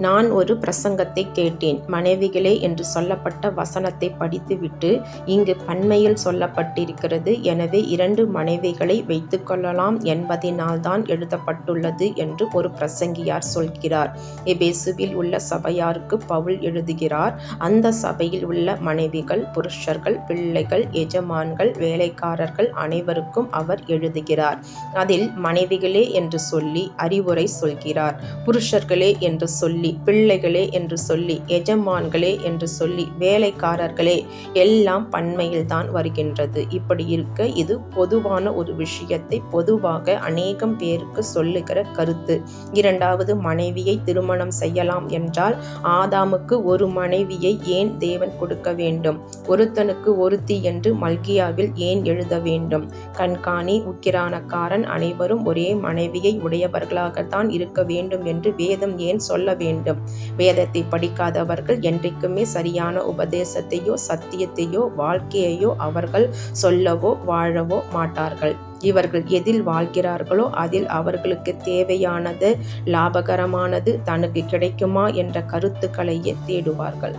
நான் ஒரு பிரசங்கத்தை கேட்டேன். மனைவிகளே என்று சொல்லப்பட்ட வசனத்தை படித்துவிட்டு இங்கு பன்மையில் சொல்லப்பட்டிருக்கிறது. எனவே 2 மனைவிகளை வைத்துக் கொள்ளலாம் என்பதினால்தான் எழுதப்பட்டுள்ளது என்று ஒரு பிரசங்கியார் சொல்கிறார். எபேசுவில் உள்ள சபையாருக்கு பவுல் எழுதுகிறார். அந்த சபையில் உள்ள மனைவிகள், புருஷர்கள், பிள்ளைகள், எஜமான்கள், வேலைக்காரர்கள் அனைவருக்கும் அவர் எழுதுகிறார். அதில் மனைவிகளே என்று சொல்லி அறிவுரை சொல்கிறார். புருஷர்களே என்று சொல்லி, பிள்ளைகளே என்று சொல்லி, எஜமான்களே என்று சொல்லி, வேலைக்காரர்களே எல்லாம் பன்மையில்தான் வருகின்றது. இப்படி இருக்க இது பொதுவான ஒரு விஷயத்தை பொதுவாக அநேகம் பேருக்கு சொல்லுகிற கருத்து. 2வது மனைவியை திருமணம் செய்யலாம் என்றால் ஆதாமுக்கு ஒரு மனைவியை ஏன் தேவன் கொடுக்க வேண்டும்? ஒருத்தனுக்கு ஒருத்தி என்று மல்கியாவில் ஏன் எழுத வேண்டும்? கண்காணி, உக்கிரானக்காரன் அனைவரும் ஒரே மனைவியை உடையவர்களாகத்தான் இருக்க வேண்டும் என்று வேதம் ஏன் சொல்ல வேண்டும்? வேதத்தை படிக்காதவர்கள் என்றைக்குமே சரியான உபதேசத்தையோ சத்தியத்தையோ வாழ்க்கையையோ அவர்கள் சொல்லவோ வாழவோ மாட்டார்கள். இவர்கள் எதில் வாழ்கிறார்களோ அதில் அவர்களுக்கு தேவையானது, லாபகரமானது தனக்கு கிடைக்குமா என்ற கருத்துக்களையே தேடுவார்கள்.